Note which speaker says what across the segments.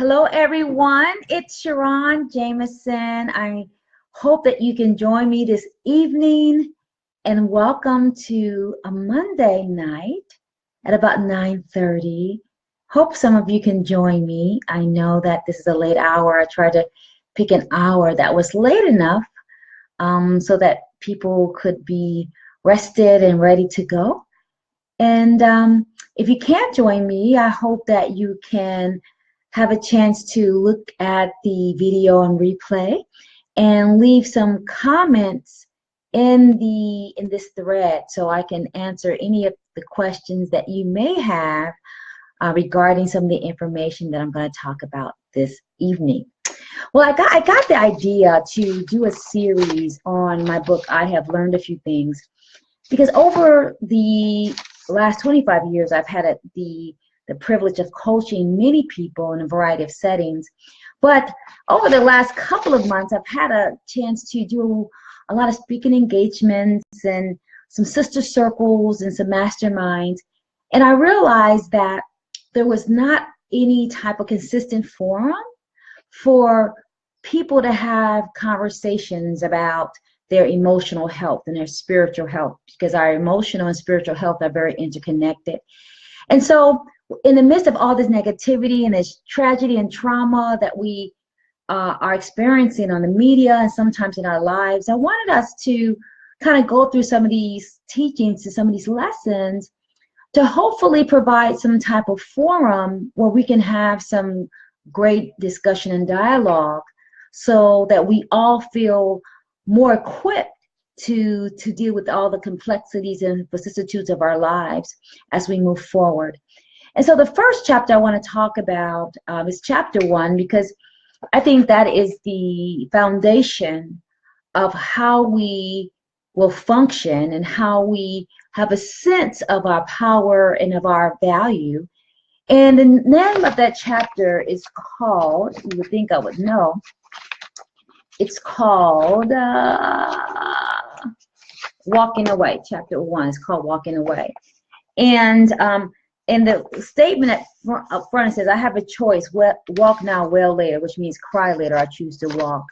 Speaker 1: Hello, everyone. It's SharRon Jamison. I hope that you can join me this evening and welcome to a Monday night at about 9:30. Hope some of you can join me. I know that this is a late hour. I tried to pick an hour that was late enough so that people could be rested and ready to go. And if you can't join me, I hope that you can have a chance to look at the video on replay and leave some comments in this thread so I can answer any of the questions that you may have regarding some of the information that I'm going to talk about this evening. Well, I got the idea to do a series on my book, I Have Learned a Few Things, because over the last 25 years, I've had the privilege of coaching many people in a variety of settings. But over the last couple of months, I've had a chance to do a lot of speaking engagements and some sister circles and some masterminds. And I realized that there was not any type of consistent forum for people to have conversations about their emotional health and their spiritual health, because our emotional and spiritual health are very interconnected. And so in the midst of all this negativity and this tragedy and trauma that we are experiencing on the media and sometimes in our lives, I wanted us to kind of go through some of these teachings and some of these lessons to hopefully provide some type of forum where we can have some great discussion and dialogue so that we all feel more equipped to deal with all the complexities and vicissitudes of our lives as we move forward. And so the first chapter I want to talk about is chapter 1, because I think that is the foundation of how we will function and how we have a sense of our power and of our value. And the name of that chapter is called, you would think I would know, it's called Walking Away. Chapter 1 is called Walking Away. And the statement up front, it says, I have a choice, walk now, wail later, which means cry later, I choose to walk.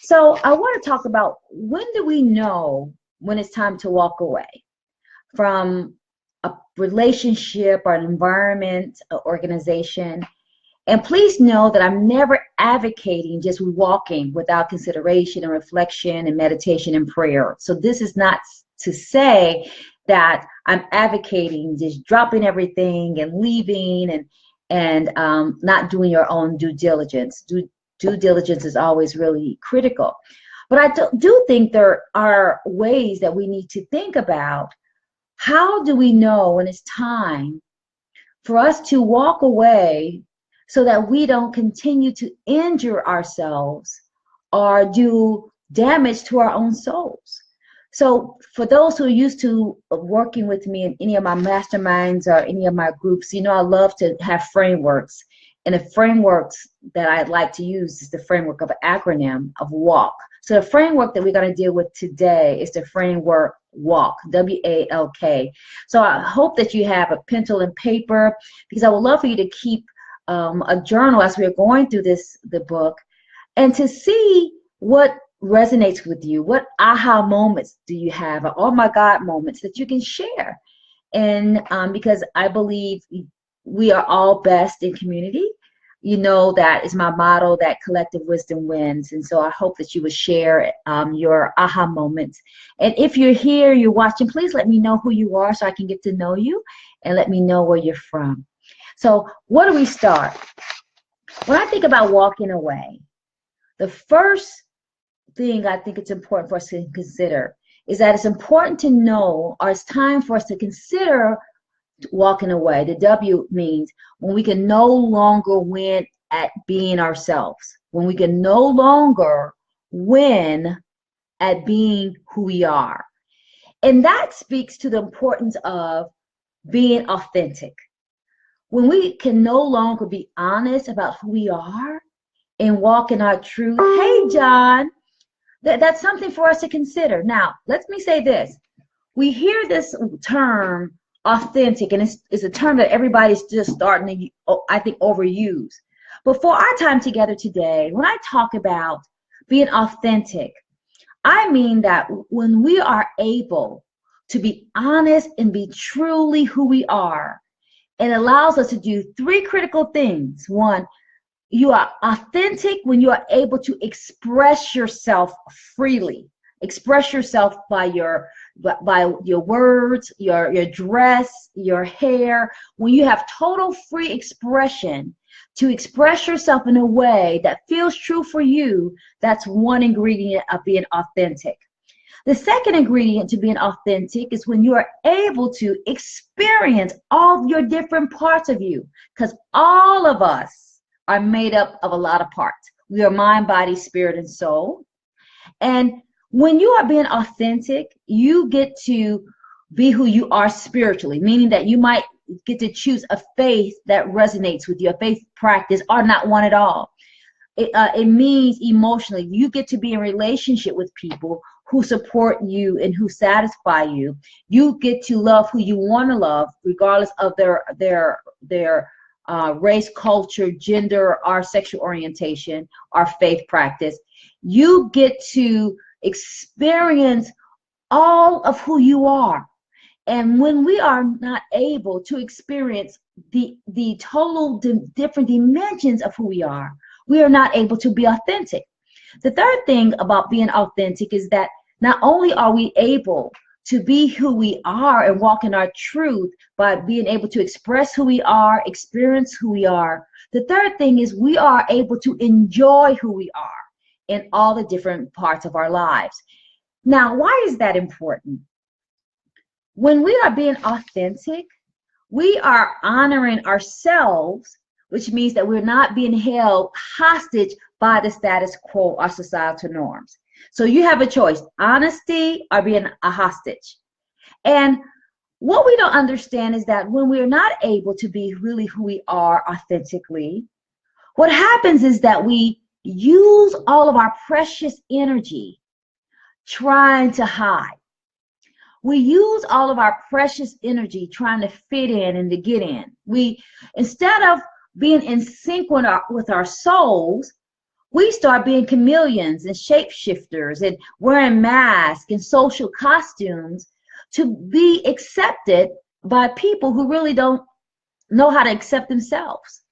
Speaker 1: So I want to talk about, when do we know when it's time to walk away from a relationship or an environment, or organization? And please know that I'm never advocating just walking without consideration and reflection and meditation and prayer. So this is not to say that I'm advocating just dropping everything and leaving and not doing your own due diligence. Due diligence is always really critical. But I do think there are ways that we need to think about, how do we know when it's time for us to walk away so that we don't continue to injure ourselves or do damage to our own souls. So for those who are used to working with me in any of my masterminds or any of my groups, you know I love to have frameworks. And the frameworks that I'd like to use is the framework of an acronym of WALK. So the framework that we're going to deal with today is the framework WALK, W.A.L.K. So I hope that you have a pencil and paper, because I would love for you to keep a journal as we're going through the book, and to see what resonates with you. What aha moments do you have, or oh my God moments that you can share? And because I believe we are all best in community. You know, that is my motto, that collective wisdom wins. And so I hope that you would share your aha moments. And if you're here, you're watching, please let me know who you are so I can get to know you, and let me know where you're from. So where do we start? When I think about walking away, the first thing I think it's important for us to consider is that it's important to know, or it's time for us to consider walking away. The W means when we can no longer win at being ourselves, when we can no longer win at being who we are. And that speaks to the importance of being authentic. When we can no longer be honest about who we are and walk in our truth, hey, John, that's something for us to consider. Now, let me say this. We hear this term authentic, and it's a term that everybody's just starting to, I think, overuse. But for our time together today, when I talk about being authentic, I mean that when we are able to be honest and be truly who we are, it allows us to do three critical things. One, you are authentic when you are able to express yourself freely. Express yourself by your words, your dress, your hair. When you have total free expression to express yourself in a way that feels true for you, that's one ingredient of being authentic. The second ingredient to being authentic is when you are able to experience all your different parts of you, because all of us are made up of a lot of parts. We are mind, body, spirit, and soul. And when you are being authentic, you get to be who you are spiritually, meaning that you might get to choose a faith that resonates with you, a faith practice, or not one at all. It means emotionally, you get to be in relationship with people who support you and who satisfy you. You get to love who you want to love, regardless of their race, culture, gender, or sexual orientation, or faith practice. You get to experience all of who you are. And when we are not able to experience the total different dimensions of who we are not able to be authentic. The third thing about being authentic is that not only are we able to be who we are and walk in our truth by being able to express who we are, experience who we are, the third thing is we are able to enjoy who we are in all the different parts of our lives. Now, why is that important? When we are being authentic, we are honoring ourselves, which means that we're not being held hostage by the status quo or societal norms. So you have a choice, honesty or being a hostage. And what we don't understand is that when we're not able to be really who we are authentically, what happens is that we use all of our precious energy trying to hide. We use all of our precious energy trying to fit in and to get in. We, instead of being in sync with our souls, we start being chameleons and shapeshifters and wearing masks and social costumes to be accepted by people who really don't know how to accept themselves.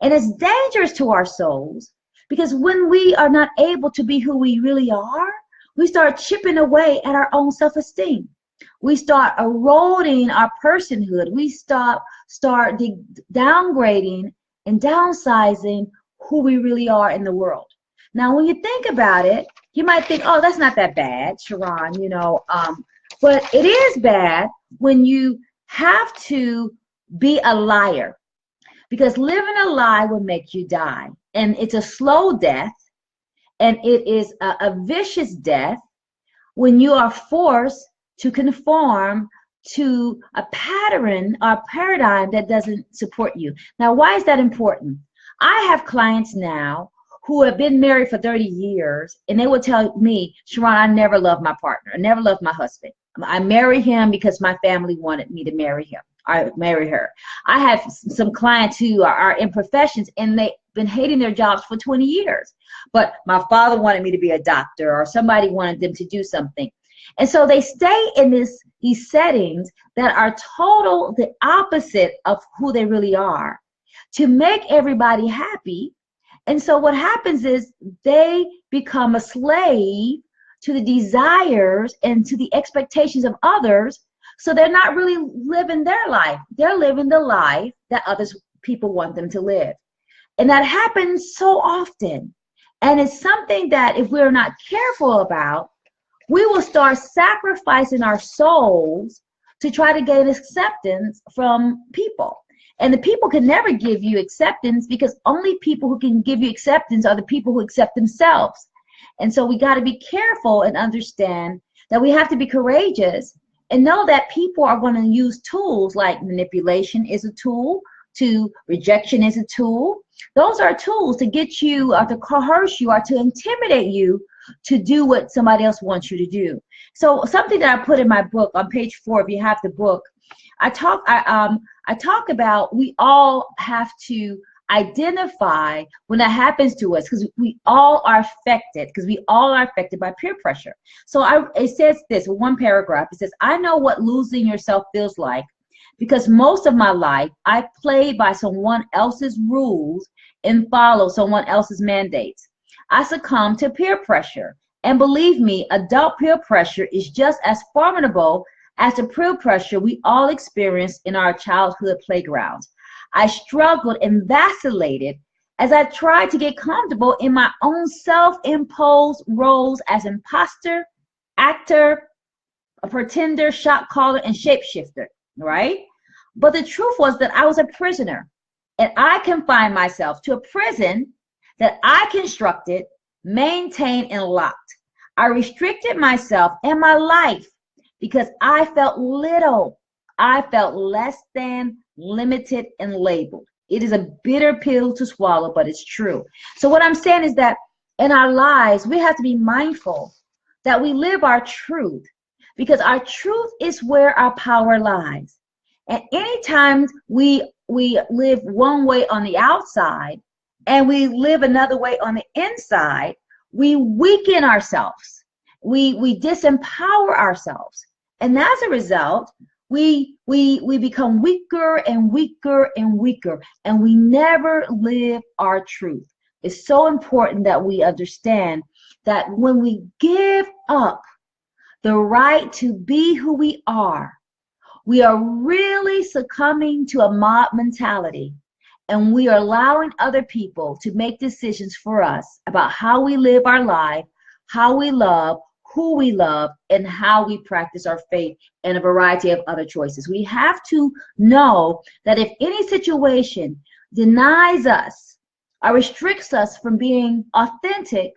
Speaker 1: And it's dangerous to our souls, because when we are not able to be who we really are, we start chipping away at our own self-esteem. We start eroding our personhood. We start downgrading and downsizing who we really are in the world. Now, when you think about it, you might think, oh, that's not that bad, SharRon, but it is bad when you have to be a liar, because living a lie will make you die. And it's a slow death, and it is a vicious death when you are forced to conform to a pattern or paradigm that doesn't support you. Now, why is that important? I have clients now who have been married for 30 years, and they will tell me, SharRon, I never loved my partner. I never loved my husband. I married him because my family wanted me to marry him. I marry her. I have some clients who are in professions, and they've been hating their jobs for 20 years. But my father wanted me to be a doctor, or somebody wanted them to do something. And so they stay in these settings that are the opposite of who they really are, to make everybody happy. And so what happens is they become a slave to the desires and to the expectations of others. So they're not really living their life. They're living the life that people want them to live. And that happens so often. And it's something that if we're not careful about, we will start sacrificing our souls to try to gain acceptance from people. And the people can never give you acceptance, because only people who can give you acceptance are the people who accept themselves. And so we got to be careful and understand that we have to be courageous and know that people are going to use tools like manipulation is a tool, rejection is a tool. Those are tools to get you or to coerce you or to intimidate you to do what somebody else wants you to do. So something that I put in my book on page 4, if you have the book, I talk about we all have to identify when that happens to us, because we all are affected, by peer pressure. So it says this, one paragraph, it says, I know what losing yourself feels like because most of my life I played by someone else's rules and followed someone else's mandates. I succumbed to peer pressure. And believe me, adult peer pressure is just as formidable as the peer pressure we all experienced in our childhood playgrounds. I struggled and vacillated as I tried to get comfortable in my own self-imposed roles as imposter, actor, a pretender, shot caller, and shapeshifter, right? But the truth was that I was a prisoner, and I confined myself to a prison that I constructed, maintained, and locked. I restricted myself and my life because I felt little. I felt less than, limited, and labeled. It is a bitter pill to swallow, but it's true. So what I'm saying is that in our lives, we have to be mindful that we live our truth, because our truth is where our power lies. And anytime we live one way on the outside and we live another way on the inside, we weaken ourselves. We disempower ourselves. And as a result, we become weaker and weaker and weaker, and we never live our truth. It's so important that we understand that when we give up the right to be who we are really succumbing to a mob mentality, and we are allowing other people to make decisions for us about how we live our life, how we love, who we love, and how we practice our faith, and a variety of other choices. We have to know that if any situation denies us or restricts us from being authentic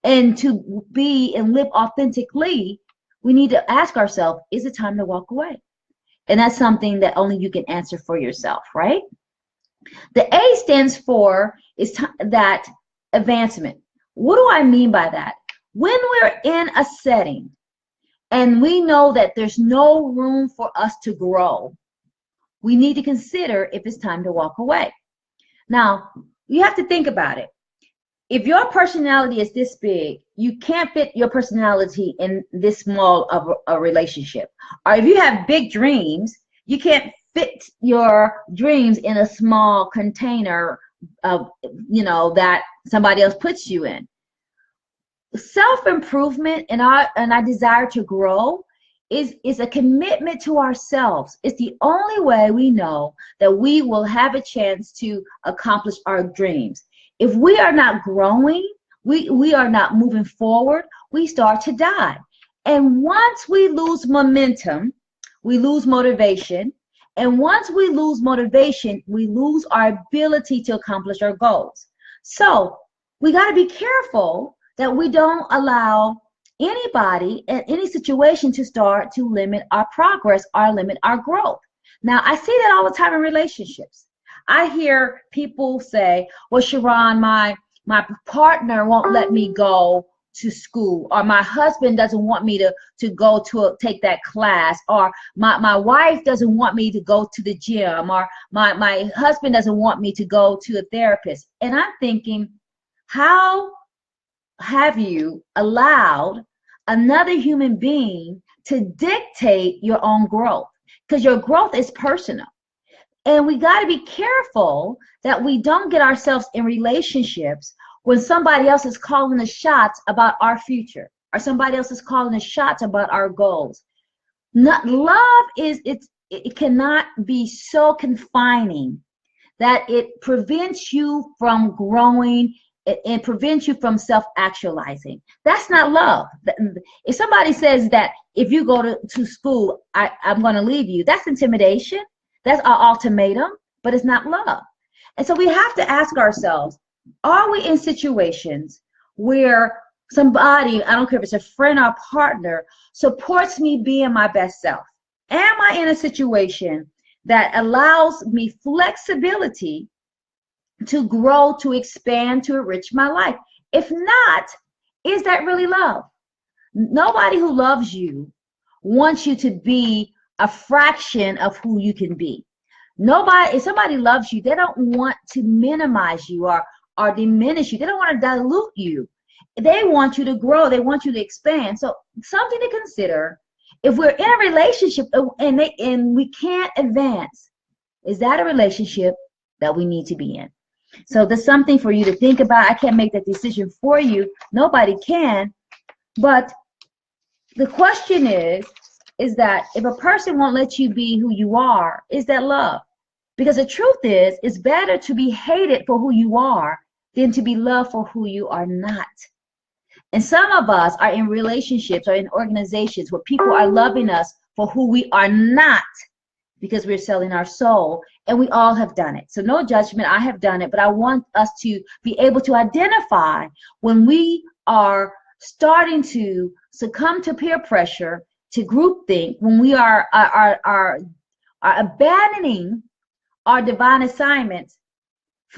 Speaker 1: and to be and live authentically, we need to ask ourselves, is it time to walk away? And that's something that only you can answer for yourself, right? The A stands for that advancement. What do I mean by that? When we're in a setting and we know that there's no room for us to grow, we need to consider if it's time to walk away. Now, you have to think about it. If your personality is this big, you can't fit your personality in this small of a relationship. Or if you have big dreams, you can't fit your dreams in a small container of, that somebody else puts you in. Self-improvement and our desire to grow is a commitment to ourselves. It's the only way we know that we will have a chance to accomplish our dreams. If we are not growing, we are not moving forward, we start to die. And once we lose momentum, we lose motivation. And once we lose motivation, we lose our ability to accomplish our goals. So we got to be careful that we don't allow anybody in any situation to start to limit our progress or limit our growth. Now, I see that all the time in relationships. I hear people say, well, SharRon, my partner won't let me go to school, or my husband doesn't want me to go to take that class, or my wife doesn't want me to go to the gym, or my husband doesn't want me to go to a therapist. And I'm thinking, how have you allowed another human being to dictate your own growth? Because your growth is personal. And we got to be careful that we don't get ourselves in relationships when somebody else is calling the shots about our future, or somebody else is calling the shots about our goals. Love it cannot be so confining that it prevents you from growing and prevents you from self-actualizing. That's not love. If somebody says that if you go to school, I'm going to leave you, that's intimidation. That's our ultimatum, but it's not love. And so we have to ask ourselves, are we in situations where somebody, I don't care if it's a friend or partner, supports me being my best self? Am I in a situation that allows me flexibility to grow, to expand, to enrich my life? If not, is that really love? Nobody who loves you wants you to be a fraction of who you can be. Nobody, if somebody loves you, they don't want to minimize you or diminish you. They don't want to dilute you. They want you to grow. They want you to expand. So something to consider. If we're in a relationship and we can't advance, is that a relationship that we need to be in? So there's something for you to think about. I can't make that decision for you. Nobody can. But the question is that if a person won't let you be who you are, is that love? Because the truth is, it's better to be hated for who you are than to be loved for who you are not. And some of us are in relationships or in organizations where people are loving us for who we are not, because we're selling our soul, and we all have done it. So no judgment, I have done it, but I want us to be able to identify when we are starting to succumb to peer pressure, to groupthink, when we are abandoning our divine assignments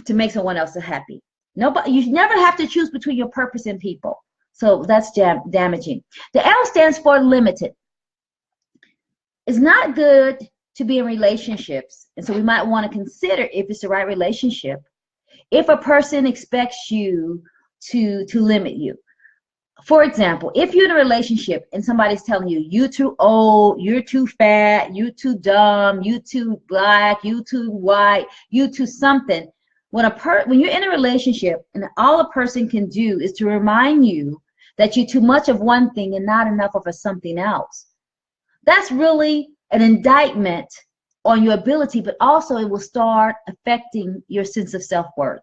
Speaker 1: to make someone else happy. Nobody, you never have to choose between your purpose and people. So that's damaging. The L stands for limited. It's not good to be in relationships, and so we might want to consider if it's the right relationship. If a person expects you to limit you. For example, if you're in a relationship and somebody's telling you, you're too old, you're too fat, you're too dumb, you're too black, you're too white, you're too something. When you're in a relationship and all a person can do is to remind you that you're too much of one thing and not enough of a something else, that's really an indictment on your ability, but also it will start affecting your sense of self-worth.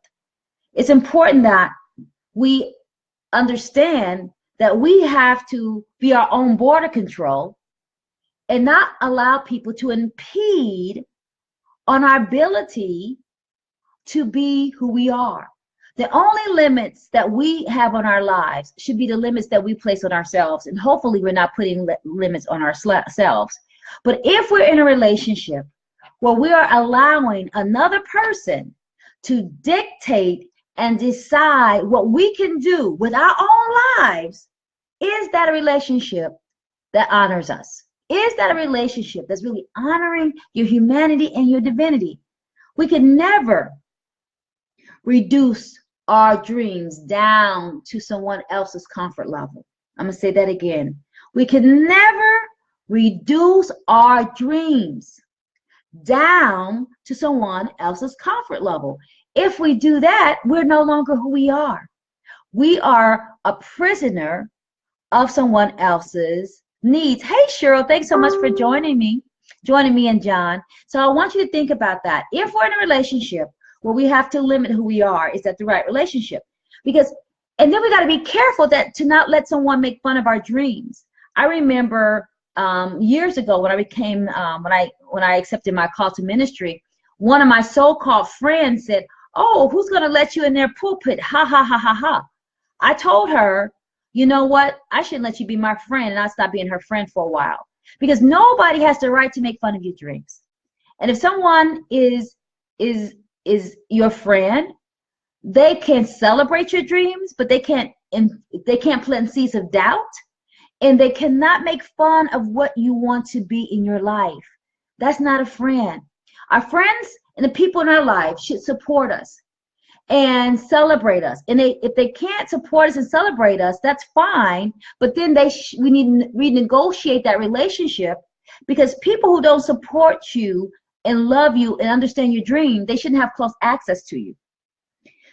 Speaker 1: It's important that we understand that we have to be our own border control and not allow people to impede on our ability to be who we are. The only limits that we have on our lives should be the limits that we place on ourselves, and hopefully we're not putting limits on ourselves. But if we're in a relationship where we are allowing another person to dictate and decide what we can do with our own lives, is that a relationship that honors us? Is that a relationship that's really honoring your humanity and your divinity? We can never reduce our dreams down to someone else's comfort level. I'm going to say that again. We can never reduce our dreams down to someone else's comfort level. If we do that, we're no longer who we are. We are a prisoner of someone else's needs. Hey, Cheryl, thanks so much for joining me and John. So I want you to think about that. If we're in a relationship where we have to limit who we are, is that the right relationship? And then we got to be careful to not let someone make fun of our dreams. I remember years ago when I accepted my call to ministry, one of my so-called friends said, "Oh, who's going to let you in their pulpit? Ha, ha, ha, ha, ha." I told her, you know what? I shouldn't let you be my friend, and I stopped being her friend for a while. Because nobody has the right to make fun of your dreams. And if someone is your friend, they can celebrate your dreams, but they can't plant seeds of doubt, and they cannot make fun of what you want to be in your life. That's not a friend. Our friends and the people in our life should support us and celebrate us. And if they can't support us and celebrate us, that's fine. But then we need to renegotiate that relationship, because people who don't support you and love you and understand your dream, they shouldn't have close access to you.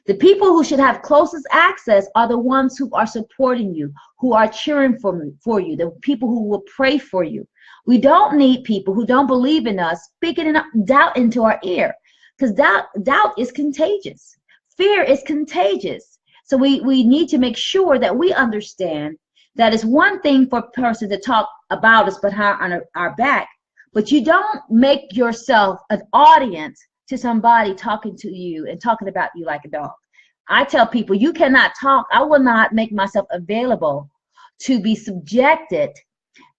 Speaker 1: The people who should have closest access are the ones who are supporting you, who are cheering for you, the people who will pray for you. We don't need people who don't believe in us speaking doubt into our ear, because doubt is contagious. Fear is contagious. So we need to make sure that we understand that it's one thing for a person to talk about us behind our back, but you don't make yourself an audience to somebody talking to you and talking about you like a dog. I tell people, you cannot talk. I will not make myself available to be subjected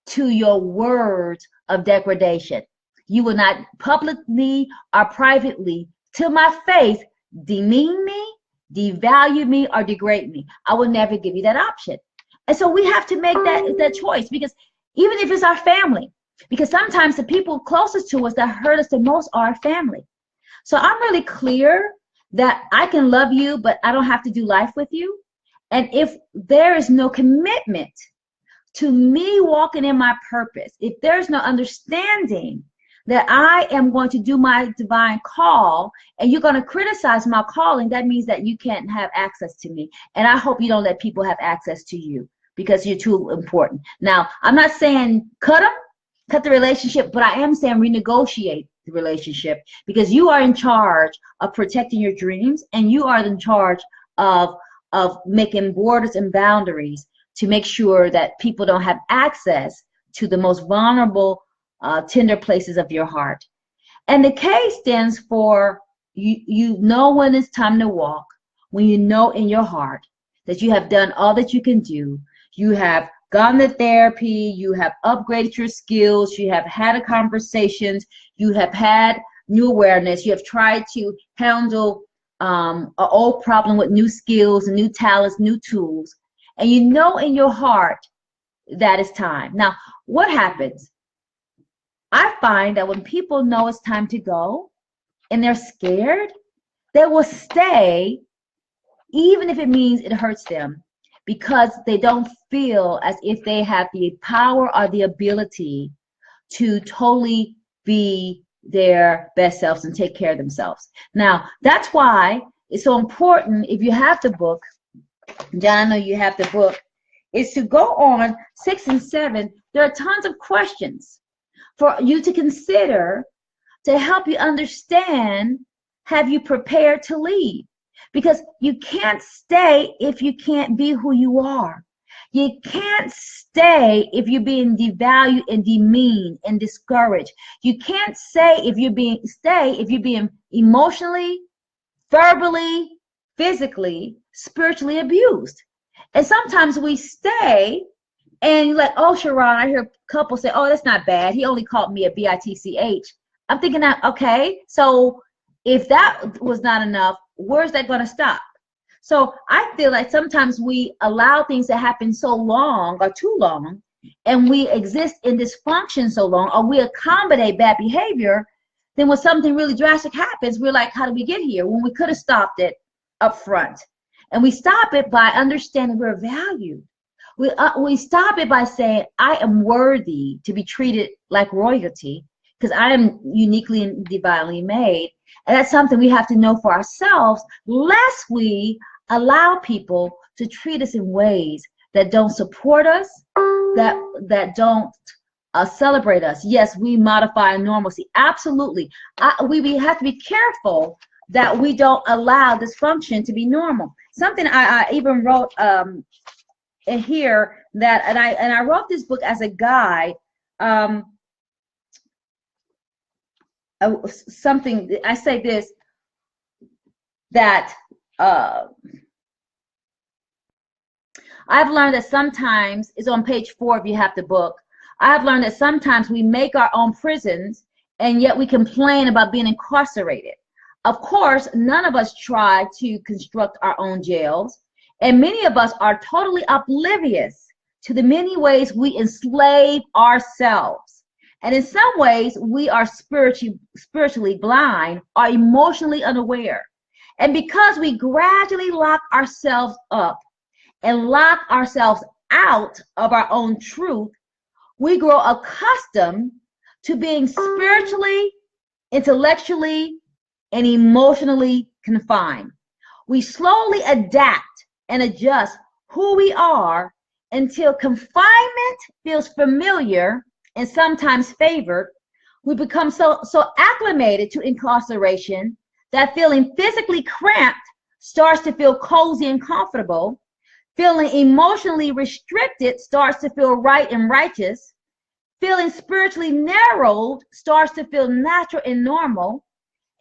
Speaker 1: to your words of degradation. You will not publicly or privately, to my face, demean me, devalue me, or degrade me. I will never give you that option. And so we have to make that choice, because even if it's our family, Because sometimes the people closest to us that hurt us the most are our family. So I'm really clear that I can love you, but I don't have to do life with you. And if there is no commitment to me walking in my purpose, if there's no understanding that I am going to do my divine call and you're going to criticize my calling, that means that you can't have access to me. And I hope you don't let people have access to you because you're too important. Now, I'm not saying cut the relationship, but I am saying renegotiate the relationship, because you are in charge of protecting your dreams, and you are in charge of making borders and boundaries to make sure that people don't have access to the most vulnerable, tender places of your heart. And the K stands for you know when it's time to walk, when you know in your heart that you have done all that you can do. You have gone to therapy, you have upgraded your skills, you have had conversations, you have had new awareness, you have tried to handle an old problem with new skills, new talents, new tools, and you know in your heart that it's time. Now, what happens? I find that when people know it's time to go and they're scared, they will stay even if it means it hurts them, because they don't feel as if they have the power or the ability to totally be their best selves and take care of themselves. Now, that's why it's so important, if you have the book, John, I know you have the book, is to go on 6 and 7. There are tons of questions for you to consider to help you understand, have you prepared to leave? Because you can't stay if you can't be who you are. You can't stay if you're being devalued and demeaned and discouraged. You can't stay if you're being emotionally, verbally, physically, spiritually abused. And sometimes we stay and like, oh, SharRon, I hear couples say, oh, that's not bad. He only called me a bitch. I'm thinking that, okay, so if that was not enough, where's that going to stop? So I feel like sometimes we allow things to happen so long or too long, and we exist in dysfunction so long, or we accommodate bad behavior, then when something really drastic happens, we're like, how did we get here? When we could have stopped it up front. And we stop it by understanding we're valued. We stop it by saying, I am worthy to be treated like royalty because I am uniquely and divinely made. And that's something we have to know for ourselves, lest we allow people to treat us in ways that don't support us, that don't celebrate us. Yes, we modify normalcy. Absolutely. We have to be careful that we don't allow dysfunction to be normal. Something I even wrote in here that, and I wrote this book as a guide. Something I say this, that I've learned that sometimes, it's on page 4 if you have the book, I've learned that sometimes we make our own prisons and yet we complain about being incarcerated. Of course, none of us try to construct our own jails, and many of us are totally oblivious to the many ways we enslave ourselves. And in some ways, we are spiritually blind or emotionally unaware. And because we gradually lock ourselves up and lock ourselves out of our own truth, we grow accustomed to being spiritually, intellectually, and emotionally confined. We slowly adapt and adjust who we are until confinement feels familiar and sometimes favored. We become so acclimated to incarceration that feeling physically cramped starts to feel cozy and comfortable. Feeling emotionally restricted starts to feel right and righteous. Feeling spiritually narrowed starts to feel natural and normal.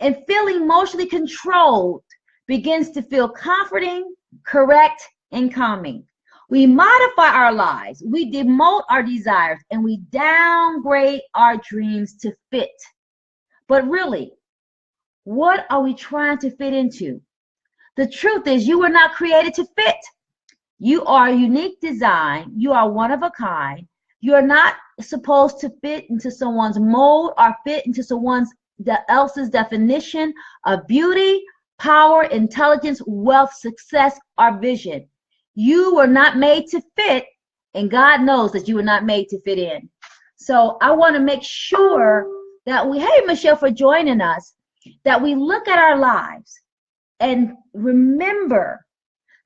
Speaker 1: And feeling emotionally controlled begins to feel comforting, correct, and calming. We modify our lives, we demote our desires, and we downgrade our dreams to fit. But really, what are we trying to fit into? The truth is, you were not created to fit. You are a unique design. You are one of a kind. You're not supposed to fit into someone's mold or fit into someone else's definition of beauty, power, intelligence, wealth, success, or vision. You were not made to fit, and God knows that you were not made to fit in. So I want to make sure that hey, Michelle, for joining us, that we look at our lives and remember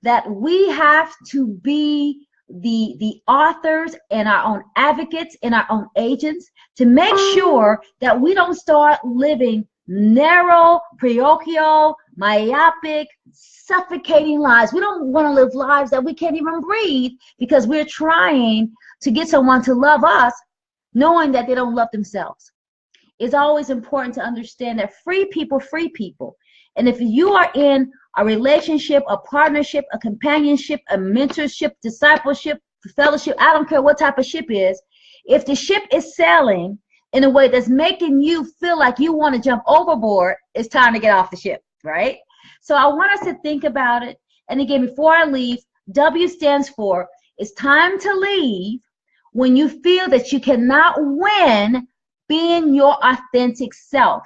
Speaker 1: that we have to be the authors and our own advocates and our own agents to make sure that we don't start living narrow, parochial, myopic, suffocating lives. We don't want to live lives that we can't even breathe because we're trying to get someone to love us knowing that they don't love themselves. It's always important to understand that free people. And if you are in a relationship, a partnership, a companionship, a mentorship, discipleship, fellowship, I don't care what type of ship is, if the ship is sailing in a way that's making you feel like you want to jump overboard, it's time to get off the ship, right? So I want us to think about it. And again, before I leave, W stands for, it's time to leave when you feel that you cannot win being your authentic self.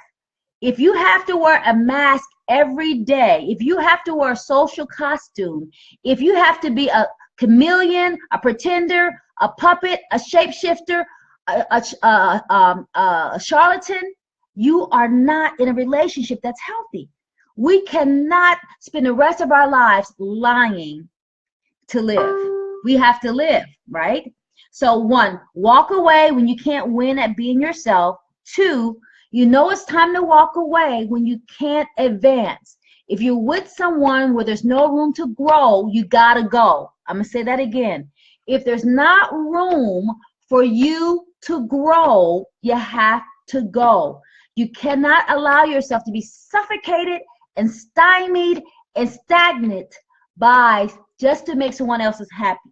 Speaker 1: If you have to wear a mask every day, if you have to wear a social costume, if you have to be a chameleon, a pretender, a puppet, a shapeshifter, a charlatan, you are not in a relationship that's healthy. We cannot spend the rest of our lives lying to live. We have to live, right? So 1, walk away when you can't win at being yourself. 2, you know it's time to walk away when you can't advance. If you're with someone where there's no room to grow, you gotta go. I'm gonna say that again. If there's not room for you to grow, you have to go. You cannot allow yourself to be suffocated and stymied and stagnant by just to make someone else happy,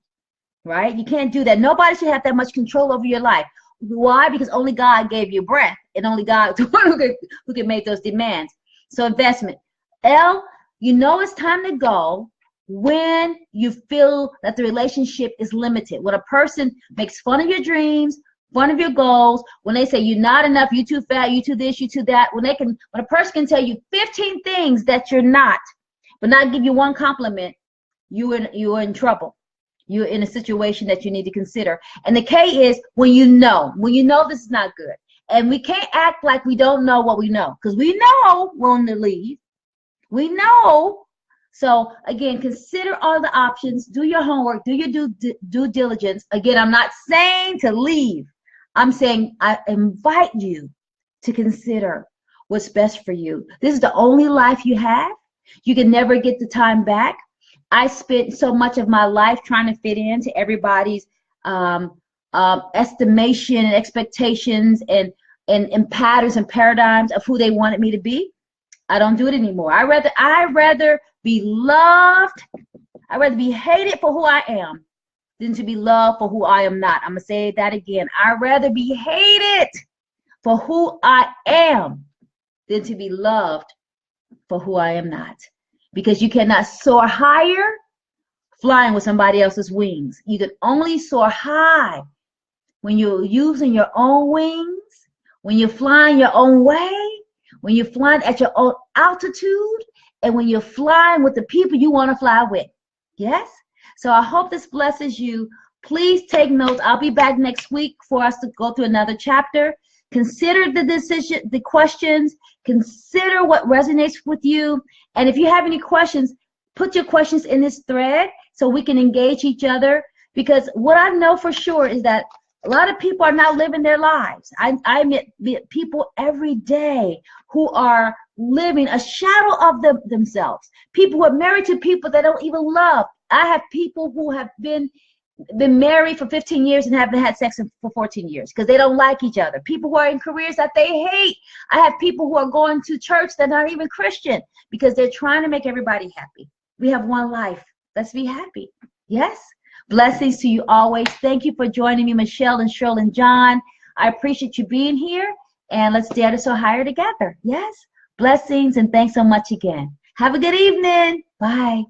Speaker 1: right? You can't do that. Nobody should have that much control over your life. Why? Because only God gave you breath, and only God is the one who can make those demands. So investment. L, you know it's time to go when you feel that the relationship is limited. When a person makes fun of your dreams, fun of your goals, when they say you're not enough, you too fat, you too this, you too that, when a person can tell you 15 things that you're not, but not give you one compliment, you're in trouble. You're in a situation that you need to consider. And the K is when you know this is not good. And we can't act like we don't know what we know, because we know when to leave. We know. So again, consider all the options, do your homework, do your due diligence. Again, I'm not saying to leave. I'm saying I invite you to consider what's best for you. This is the only life you have. You can never get the time back. I spent so much of my life trying to fit into everybody's estimation and expectations and patterns and paradigms of who they wanted me to be. I don't do it anymore. I rather be loved. I rather be hated for who I am than to be loved for who I am not. I'm gonna say that again. I'd rather be hated for who I am than to be loved for who I am not. Because you cannot soar higher flying with somebody else's wings. You can only soar high when you're using your own wings, when you're flying your own way, when you're flying at your own altitude, and when you're flying with the people you want to fly with. Yes? So I hope this blesses you. Please take notes. I'll be back next week for us to go through another chapter. Consider the decision, the questions. Consider what resonates with you. And if you have any questions, put your questions in this thread so we can engage each other. Because what I know for sure is that a lot of people are not living their lives. I meet people every day who are living a shadow of themselves. People who are married to people they don't even love. I have people who have been married for 15 years and haven't had sex for 14 years because they don't like each other. People who are in careers that they hate. I have people who are going to church that aren't even Christian because they're trying to make everybody happy. We have one life. Let's be happy. Yes? Blessings to you always. Thank you for joining me, Michelle and Cheryl and John. I appreciate you being here, and let's dare to soar higher together. Yes? Blessings, and thanks so much again. Have a good evening. Bye.